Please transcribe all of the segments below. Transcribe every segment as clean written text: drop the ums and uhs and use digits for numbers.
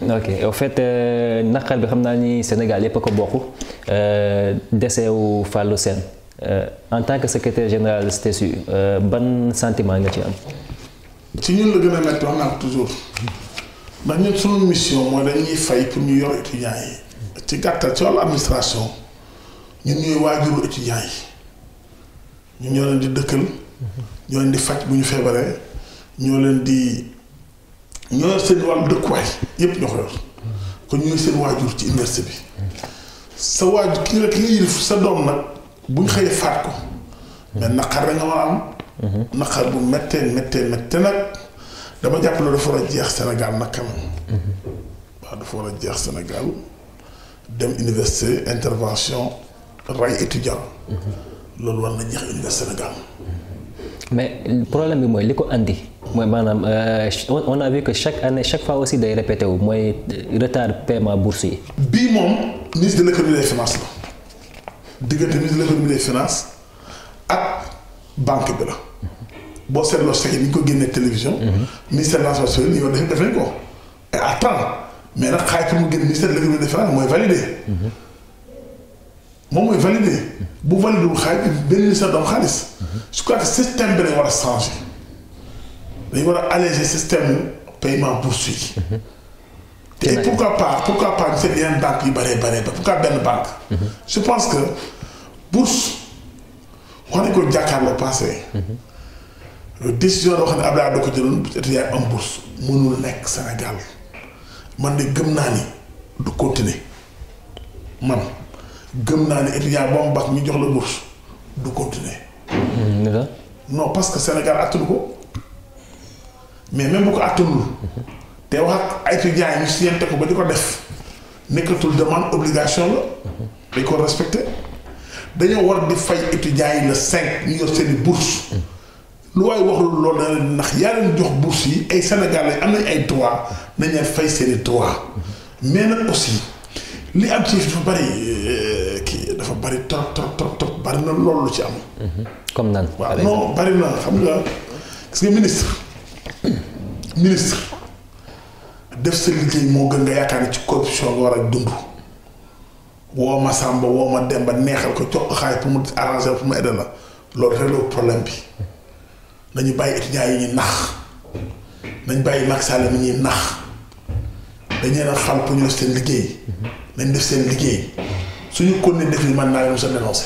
ok au fait naqar bi xam naa ni Sénégal yëpp a ko bokk décès wu Fallou Sène en tant que secrétaire général STSU ban sentiment nga ci am. ci ñun la gën a métti wax naa ko toujours ndax ñun sunu mission mooy dañuy fay pour ñu yor étudiants yi ci gàttal ci wàllu administration ñun ñooy waajuru étudiants yi ñun ñoo leen di dëkkal ñoo leen di faj bu ñu feebaree ñoo leen di ñoo yor seen wàllu dëkkuwaay yépp ñoo ko yor kon ñooy seen waajur ci université bi sa waajur ki nga yilif sa doom nag bu ñu xëyee faat ko mais naqar da nga war a am. naqar bu méttee nag dama jàpp loolu dafa war a jeex Sénégal nag quand même waaw dafa war a jeex Sénégal dem université intervention ray étudiant loolu war na jeex université Sénégal. mais problème bi mooy li ko andi mooy maanaam on a vu que chaque année chaque fois aussi day répété wu mooy retard paiement bourse yi. bii moom ministre de l'économie et des finances la diggante ministre de l'économie et des finances ak banque bi la. boo seetloo chèque yi ni ñu ko génnee télévision. ministère de l'enseignement supérieur ni def nañ ko. et à temps mais nag xaay pour mu génn ministère de l'économie et des finances mooy validé. moom mooy validé. bu validé wul xaay benn ministère doom xaalis. je crois que système bi dañ war a changer. dañu war a alléger système paiement bourse yi. te pourquoi pas ñu seet yeneen banques yu bëree ba pourquoi benn banque. je pense que bourse wax nañ ko jàkkaarloo passé. décision boo xam ne Abdoulaye da ko jëloon étudiant am bourse mënul nekk Sénégal man de gëm naa ni du continuer man gëm naa ni étudiant boo am bac ñu jox la bourse du continuer. non parce que Sénégal attanu ko mais même bu ko attanul te wax ak étudiants yi ñu siyante ko ba di ko def nekkatul demande obligation la dañ ko respecté dañoo war di fay étudiants yi le 5 ñu yor seeni bourse lu waaye waxul loolu da leen ndax yaa leen jox bourse yi ay Sénégalais am nañ ay droit nañ leen fay seeni droit mais nag aussi li am ci dafa bari kii dafa bari trop bari na loolu lu ci am. comme nan. waaw non bari na xam nga gis nga ministre def sa liggéey moo gën nga yaakaar ne ci corruption nga war a dund. woo ma Samba woo ma Demba neexal ko jox ko xaalis pour mu arranger pour mu aider la loolu rek problème bi. nañu bàyyi étudiants yi ñuy nax nañ bàyyi Macky Sall mi ñuy nax dañu leen a xal pour ñu def seen liggéey nañ def seen liggéey suñu continuer def li man naa leen sa dénoncé.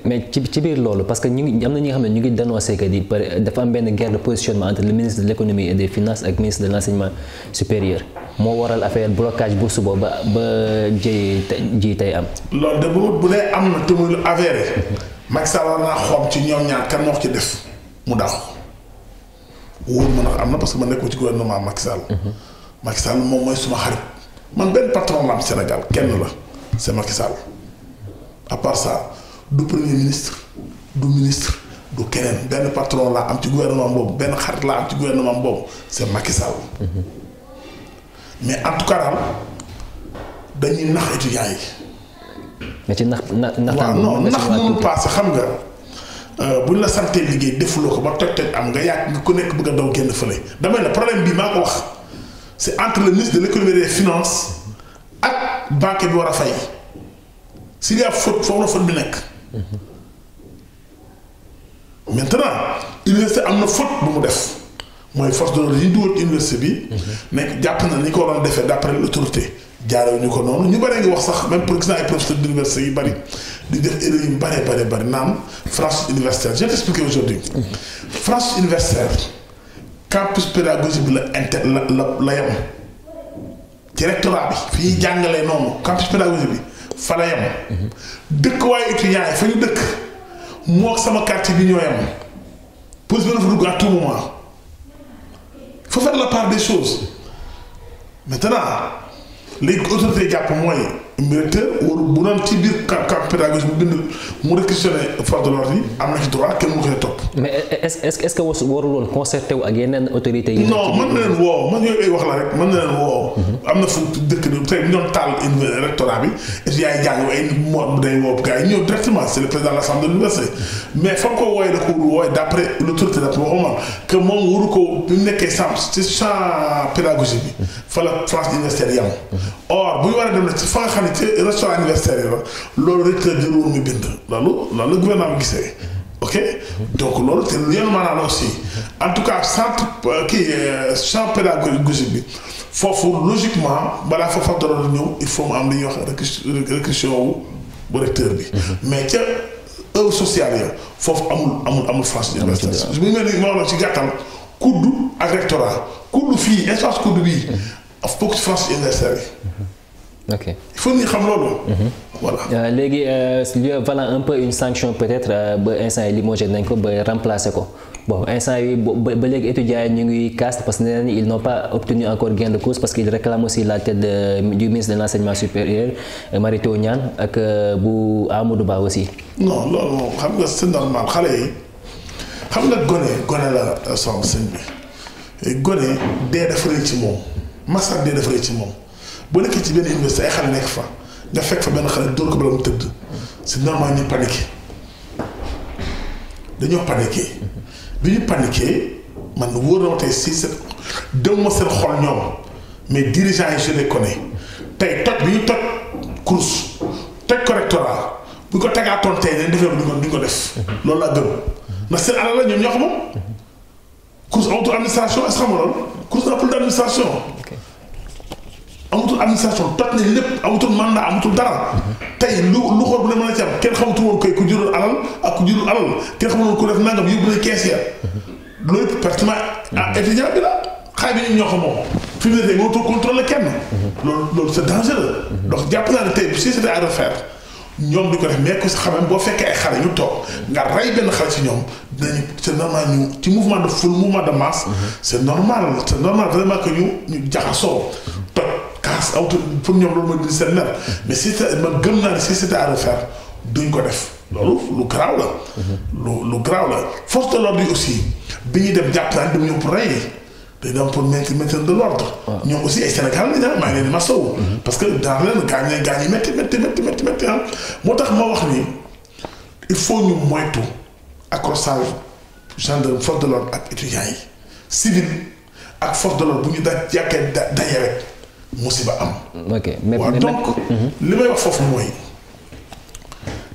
mais ci biir loolu parce que ñu ngi am na ñi nga xam ne ñu ngi dénoncé que di dafa am benn guerre de positionnement entre le ministre de l'économie et des finances ak ministre de l'enseignement supérieur moo waral affaire blocage bourse boobu ba ji tey am. loolu de bu dee am na te muy lu avéré. Macky Sall war naa xoom ci ñoom ñaar kan moo ci def mu daax wóor ma nag am na parce que ma nekkoo ci gouvernement Macky Sall. Macky Sall moom mooy suma xarit man benn patron la am Sénégal kenn la c'est Macky Sall à part ça du premier ministre du ministre du keneen benn patron laa am ci gouvernement boobu benn xarit laa am ci gouvernement boobu c'est Macky Sall. mais en tout cas daal dañuy nax étudiants yi. mais ci nax waaw non nax mënul paase xam nga buñ la santee liggéey defuloo ko ba toj am nga yàgg nga ku nekk bëgg a daw génn fële damay ne problème bii maa ko wax c'est entre le ministre de l'économie et des finances ak banque bi war a fay s'il y a faute foofu la faute bi nekk. maintenant université am na faute bu mu def mooy force de l'ordre yi ñu dugal université bi. nekk jàpp na ni ko waroon defee d'après l'autorité. jaaree ñu ko noonu ñu bëree ngi wax sax même pour gis naa ay professeurs d'université yu bëri di def erreur yu bëri naan franchise universitaire je vais t'expliquer aujourd'hui franchise universitaire campus pédagogique bi la yem ci rectorat bi fi ñuy jàngalee noonu campus pédagogique bi fa la yem dëkk waaye étudiants yi fa ñu dëkk moo ak sama quartier bi ñoo yem pose bi dafa dugg à tout moment il faut faire la part des choses maintenant léegi autorité jàpp mooy recteur war bu doon ci biir camp pédagogique bu bind mu réquisitionné force de l'ordre yi am na ci droit kenn mu koy topp. mais est-ce que warul woon concerté wu ak yeneen autorités yi. non mën na leen woo man yooyu ay wax la rek mën na leen woo. am na fu dëkk bi tey ñu doon taal rectorat bi et yaay jàng ay moom day woo gars yi ñëw directement c'est le président de l'Assemblée de l'université mais fa ko wooyee da ko wooyee d'après l'autorité de waxuma que moom waru ko bi mu nekkee ci champ pédagogique bi fa la France universitaire yam or bu ñu war a dem na ci fa nga xam ne ci restaurant universitaire yi la loolu recteur jël woon mu bind loolu la gouvernement gisee ok donc loolu te lu yenn maanaam la aussi en tout cas centre champ pédagogique bi foofu logiquement balaa fa force de l'ordre ñëw il faut mu am li ñuy wax réquisition wu bu recteur bi mais ca œuvre sociale ya foofu amul France universitaire bu mel ni moo la ci gàttal kuddu ak rectorat kuddu fii espace kuddu bii bokk ci France universitaire yi ok il faut ñu xam loolu. voilà léegi voilà un peu une sanction peut-être ba instant yi limogé nañ ko ba remplacer ko bon instant yi ba léegi étudiants yi ñu ngi casse parce que nee nañ ils n'ont pas obtenu encore gain de cause parce qu'ils réclament aussi la tête du ministre de l'enseignement supérieur Mary Teuw Niane ak bu Amadou Ba aussi. non loolu moom xam nga c'est normal xale yi xam nga gone la soxna sëñ bi gone dee dafa rëy ci moom massa dee dafa rëy ci moom. boo nekkee ci benn université ay xale nekk fa nga fekk fa benn xale dóor ko bala mu tëdd c'est normal ñu paniqué dañoo paniqué bi ñu paniqué man wóor na ma tey si seen dem ma seen xol ñoom mais dirigeants yi je les connais tey toj bi ñu toj course toj ko rectorat bu ko tegaatoon tey dañ defee duñ ko def loolu laa gëm ndax seen alal la ñoom ñoo ko moom course amatul administration est-ce que xam nga loolu course n'a plus d'administration amatul administration toj nañ lépp amatul mandat amatul dara tey lu xool bu ne mën a ci am kenn xamatul woon koy ku jurul alal ak ku jurul alal kenn xamatul woon ku def nangam yóbbu nañ kees ya loolu pertement étudiant bi la xaay bi ñoo ko moom fi mu ne tey mënatoo contrôler kenn loolu c'est dangereux donc jàpp naa ne tey si c'était à refaire ñoom di ko def mais ku si xamee boo fekkee ay xale ñu toog nga rey benn xale ci ñoom dinañu c'est normal ñu ci mouvement de foule mouvement de masse c'est normal vraiment que ñu jaxasoo toj kaas awtu pour ñoom loolu mooy di seen mer mais si man gëm naa ne si c'était à refaire duñ ko def loolu lu garaaw la lu garaaw la force de l'ordre yi aussi bi ñuy dem jàpp naa dem ñëw pour rey dañ dem pour maintenir de l'ordre ñoom aussi ay Sénégal lañ maa ngi leen di masawu parce que dans leen gaañ yi métti ah moo tax ma wax ni il faut ñu moytu accrochage gendarme force de l'ordre ak étudiants yi civil ak force de l'ordre bu ñu jàkkee daje rek musiba am. ok mais waaw donc li may wax foofu mooy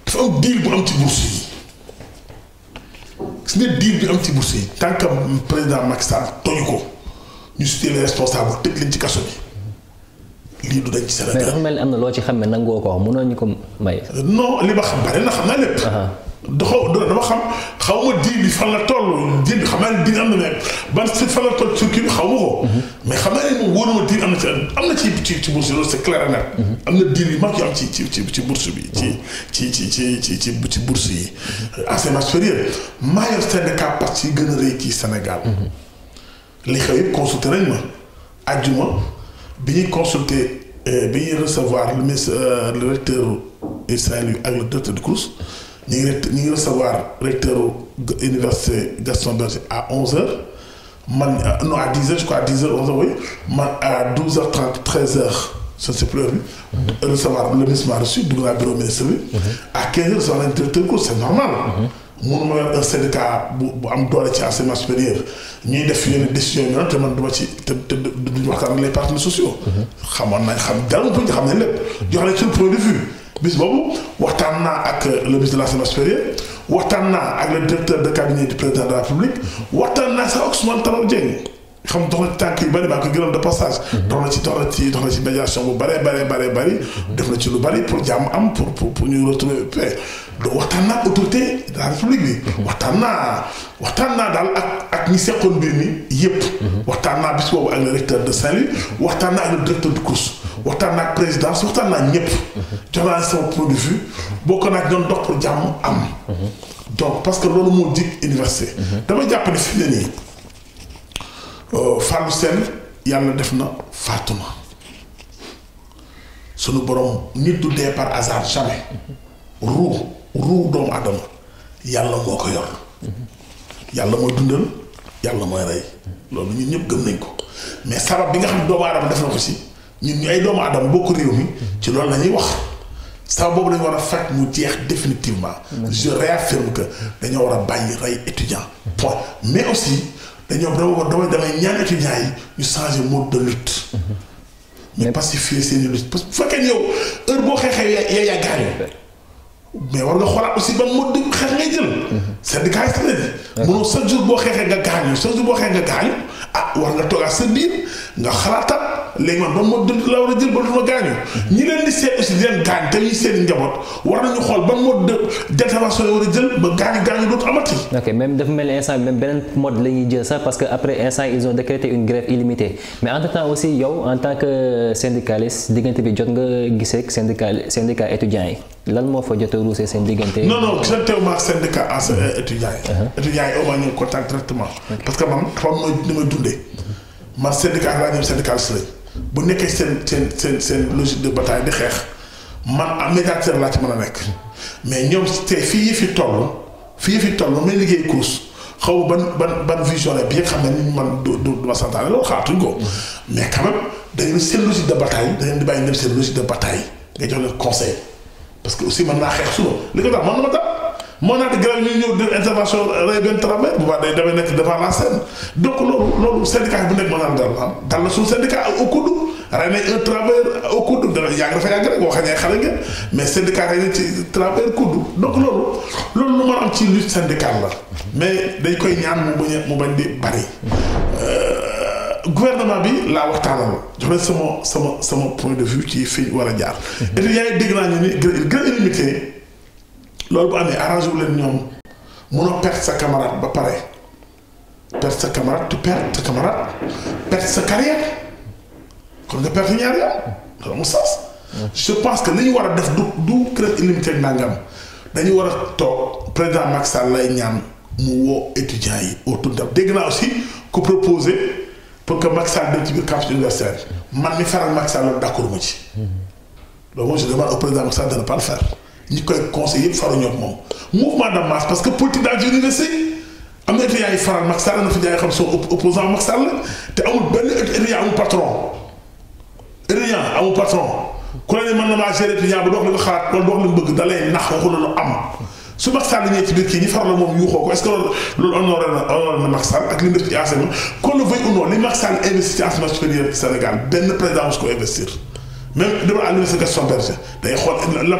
dafa am deal bu am ci bourse yi gis nga deal bi am ci bourse yi tant que président Macky Sall toju ko ñu cité les responsables tëj leen ci kaso bi lii du dañ ci Sénégal. mais dafa mel ni am na loo ci xam ne nangoo ko wax mënoo ñu ko may. non li ma xam bari na xam naa lépp. dama xaw ma diir bi fan la toll diir bi xam naa ne diir am na mais ban si fan la toll ci kii bi xaw ma ko. mais xam naa ne moom wóor na ma diir am na ci bourse yi loolu c'est clair et net. am na diir yu mag yu am ci bourse bi ci bourse yi. enseignement supérieur maa yor syndicat parti yi gën a rëy ci Sénégal. li xew yëpp consulté nañ ma àjjuma bi ñuy consulté bi ñuy recevoir le ministre le recteur Saint-Louis ak le directeur de CROUS. ñu ngi recevoir recteur université Gaston Berger à 11h man non à 10h je crois à 10h 11h oui man à 12h30 13h je ne sais plus bi recevoir le ministre m'a reçu dugg naa bureau ministre bi à 15h recevoir le directeur de CROUS c'est normal mënuma yor un syndicat bu am doole ci enseignement supérieur ñuy def yenn décision yi te man duma ci te duñu waxtaan ak les partenaires sociaux xamoon nañ xam dara mu xam nañ lépp jox nañ suñu point de vue bis boobu waxtaan naa ak le ministre de l'enseignement supérieur waxtaan naa ak le directeur de cabinet du président de la République waxtaan naa sax Ousmane Tanor Dieng xam dox na ci tànk yu bëri maa ngi koy gërëm de passage. dox na ci médiation bu bëri def na ci lu bëri pour jàmm am pour ñu retrouver paix donc waxtaan naa ak autorité de la République bi. waxtaan naa daal ak ñi seqoon mbir mi yëpp. waxtaan naa bis boobu ak le recteur de Saint-Louis waxtaan naa ak le directeur du CROUS waxtaan naa ak présidence waxtaan naa ñëpp. jox naa sama point de vue bokk naa doon dox pour jàmm am. donc parce que loolu moo jig université. dama jàpp ne fi ne nii. Fallou Sène yàlla def na faatu na sunu borom nit du dee par hasard jamais ruu doomu adama yàlla moo ko yor yàlla mooy dundal yàlla mooy rey loolu ñun ñëpp gëm nañ ko mais sabab bi nga xam ne doomu adama def na ko si ñun ñu ay doomu adama bokk réew mi ci loolu la ñuy wax sabab boobu dañu war a fekk mu jeex définitivement je réaffirme que dañoo war a bàyyi rey étudiant point mais aussi damay ñaan étudiants yi ñu changer mode de lutte ñu pacifier seen lutte parce que bu fekkee yow heure boo xeexee yaa gaañu mais war nga xoolaat aussi ban mode de xeex ngay jël syndicat yi sax mënoo chaque jour boo xeexee nga gaañu chaque jour boo xeexee nga gaañu war nga toogaat sa biir nga xalaatal léegi man ban mode la war a jël ba duma gaañu ñi leen di seet aussi di leen gaañ te ñuy seen njaboot war nañu xool ban mode d'intervention la war a jël ba gaañu dootu amati. ok même dafa mel ni instant même beneen mode la ñuy jël sax parce que après instant ils ont décrété une grève illimitée mais entre temps aussi yow en tant que syndicaliste diggante bi jot nga gisee ak syndicat étudiants yi lan moo fa jot a ruusee seen diggante. non gisantewuma ak syndicat étudiants yi. étudiants yi au moins ñu contact directement. parce que man xam nga ni ma dundee man syndicat laa ñëw syndicaliste lañ bu nekkee seen logique de bataille di xeex man am médiateur laa ci mën a nekk mais ñoom tey fii fi toll may liggéey course xaw ban vision la bi nga xam ne ni man du ma santaane loolu xaatuñ ko mais quand même dañu seen logique de bataille dañu di bàyyi dem seen logique de bataille nga jox leen conseil parce que aussi mën naa xeex suba li ko tax mën na ma tax moo naati grève ñu ñëw def intervention rey benn travers bu baax day damay nekk devant la scène donc loolu syndicat bu nekk mën naa dal na suñu syndicat au coude rey nañ un travers au coude yàgg rek boo xañee xale ngeen mais syndicat rey nañ ci travers coude donc loolu lu mën a am ci lutte syndicale la mais dañ koy ñaan mu bañ di bari gouvernement bi laa waxtaanal jox leen sama point de vue ci fi war a jaar et puis yaa ngi dégg naa ñu ni grève illimitée loolu bu amee arrangé wu leen ñoom munoo perdre sa camarade ba pare perdre sa camarade tu perds sa camarade perdre sa carrière kon nga perdre ñaar yoon loolu mu sens je pense que li ñu war a def du grève illimitée nangam dañu war a toog président Macky Sall lay ñaan mu woo étudiants yi autour de dégg naa aussi ku proposé pour que Macky Sall dem ci biir campus universitaire man mi faral Macky Sall d'accord ma ci loolu moom je demande au président Macky Sall de ne pas le faire ñi koy conseillé yëpp faruñoo ak moom mouvement de masse parce que politique dans l'université am na étudiants yi faral Macky Sall am na fi jaay xam sont opposant Macky Sall te amul benn étudiant amul patron ku la ne mën na maa gérer étudiant bu dox li ko xalaat wala dox li mu bëgg da lay nax waxu la lu am su Macky Sall ñëwee ci biir kii ñi faral moom yuuxoo ko est-ce que loolu honoré na Macky Sall ak li mu def ci enseignement qu'on le veuille ou non li Macky Sall investi ci enseignement supérieur du Sénégal benn président mos ko investir même demal à l'université Gaston Berger day xool la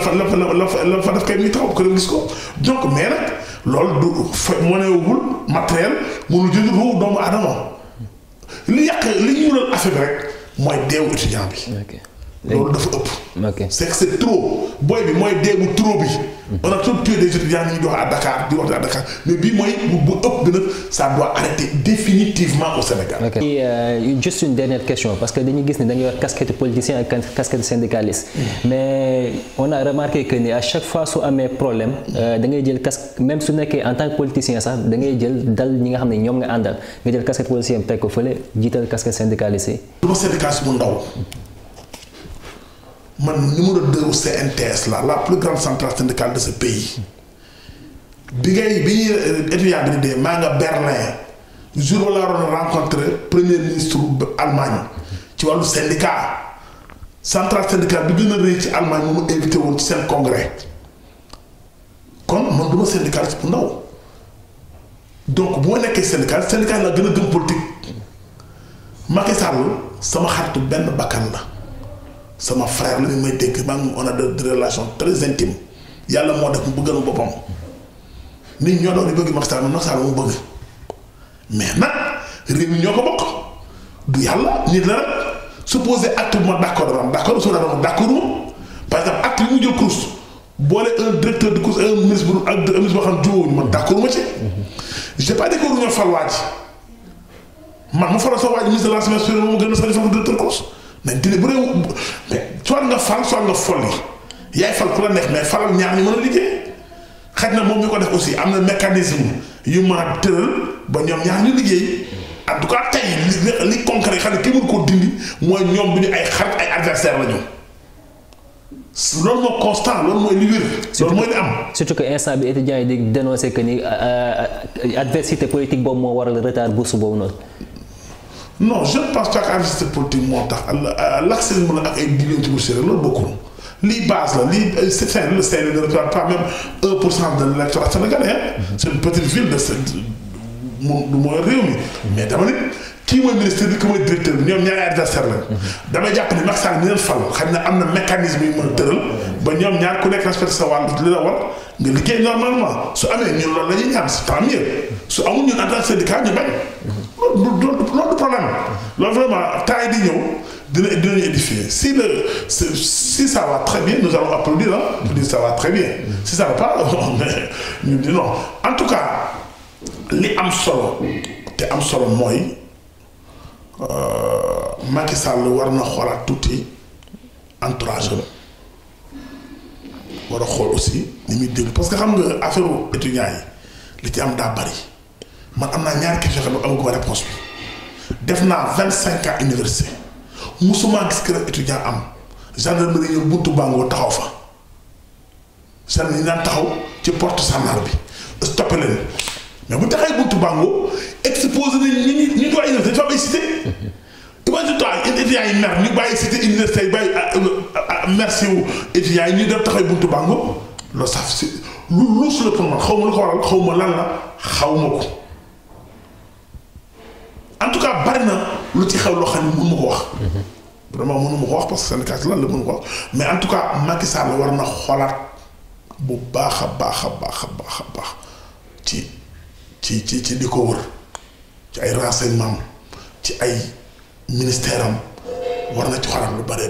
fa def kay muy taxaw ko dem gis ko donc mais nag loolu du fa monewul matériel mënu jënd ruu doomu adama li ñu mënal affaire bi rek mooy deewu étudiant bi loolu dafa ëpp c'est que c'est trop booy bi mooy deewu trop bi on a trop tué des étudiants ñu jox à Dakar di wax à Dakar mais bii mooy bu ëpp bi nag ça doit arrêter définitivement au Sénégal. Juste une dernière question parce que dañuy gis ne da ngay wax casquette politicien ak casquette syndicaliste mais on a remarqué que ni à chaque fois su amee problème da ngay jël casque même su nekkee en tant que politicien sax da ngay jël dal ñi nga xam ne ñoom nga àndal nga jël casquette politicien teg ko fële jiital casquette syndicaliste yi. duma syndicaliste bu ndaw. man numéro 2 au CNTS la plus grande centrale syndicale de ce pays bi ñuy étudiant bi di dee maa nga Berlin jour wala waroon rencontré premier ministre Allemagne ci wàllu syndicat centrale syndicale bi gën a rëy ci Allemagne moom mu invité woon ci seen congrès kon man du ma syndicaliste bu ndaw donc bu ma nekkee syndicat la gën a gëm politique Macky Sall sama xaritu benn bakkan la sama frère la ñu may dégg maa ngi on a des relations très intimes yàlla moo def mu bëggal boppam nit ñoo doon di bëgg Macky Sall mu bëgg mais nag réew mi ñoo ko bokk du yàlla nit la rek supposé acte bu ma d'accord su ma d'accord par exemple acte yi mu jël course boole un directeur de course un ministre boo xam jiwóoñu man d'accord ma ci j'ai pas dit que ñoo fal waaj man mu faral sa waaj ministre de l'enseignement supérieur moom gën a sa defal directeur de course mais dina bu réew mais soit nga fal soit nga folli yaay fal ku la neex mais falal ñaar ñu mën a liggéey xaj na moom mi ko def aussi am na mécanisme yu mën a tëral ba ñoom ñaar ñu liggéey en tout cas tey li concret xam ne kii mën koo dindi mooy ñoom du ñu ay xarit ay adversaire la ñu loolu moo constant loolu mooy li wér. loolu mooy li am. surtout que instant bi étudiants yi di dénoncer que ni adversité politique boobu moo waral retard bourse boobu noonu. non je ne pense pas que adversité politique moo tax laxisme la ak ay diggante bourse rek loolu bokkul lii base la lii Saint-Louis le Saint-Louis ne représente pas même 1% de l'électorat sénégalais. C'est une petite ville de du mooy réew mi. mais dama ne kii mooy ministre bi ki mooy directeur bi ñoom ñaari adversaire lañ. damay jàpp ne Macky Sall mi leen fal xam ne am na mécanisme yu mën a tëral ba ñoom ñaar ku nekk respecté sa wàll li la war nga liggéey normalement su amee ñun loolu la ñuy ñaan c'est tant mieux su amul ñun en tant que syndicat ñu bañ. loolu du problème loolu vraiment temps yi di ñëw dinañu édifier si ça va très bien nous allons applaudir ah. Ça va très bien si ça va pas ñu di non en tout cas li am solo te am solo mooy. Macky Sall war na xoolaat tuuti entourage la war a xool aussi ni muy déglu parce que xam nga affaire étudiants yi li ci am daa bari man am naa ñaari question xam ne amaguma réponse bi def naa 25 ans université musuma gis kër étudiant am gendarmerie ñëw buntu bàngoo taxaw fa gendarmerie yi naan taxaw ci porte Sànnaar bi stoppé leen mais bu taxay buntu bàngoo exposé nañ ñi doon université dafa am ay cité imagine toi étudiants yi mer ñu bàyyi cité université yi bàyyi merci wu étudiants yi ñu def taxay buntu bàngoo loolu sax si lu luus la pour man xaw ma lu ko waral xaw ma lan la xaw ma ko en tout cas bari na lu ci xew loo xam ne mënu ma ko wax vraiment mënu ma ko wax parce que syndicat lan la mënu ko wax mais en tout cas Macky Sall war na xoolaat bu baax a baax a baax a baax a baax ci di ko wër ci ay renseignement ci ay ministère am war na ci xoolaat lu bare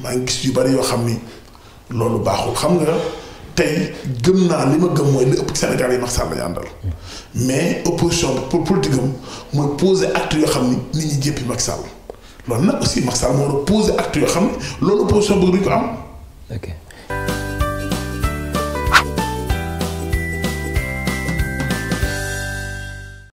maa ngi gis yu bari yoo xam ni loolu baaxul xam nga tey gëm naa li ma gëm mooy li ëpp ci Sénégal yi Macky Sall lañu àndal mais opposition bi pour politique am mooy poser acte yoo xam ni nit ñi jéppi Macky Sall loolu nag aussi Macky Sall moo war a poser acte yoo xam ni loolu opposition bëgg duñ ko am.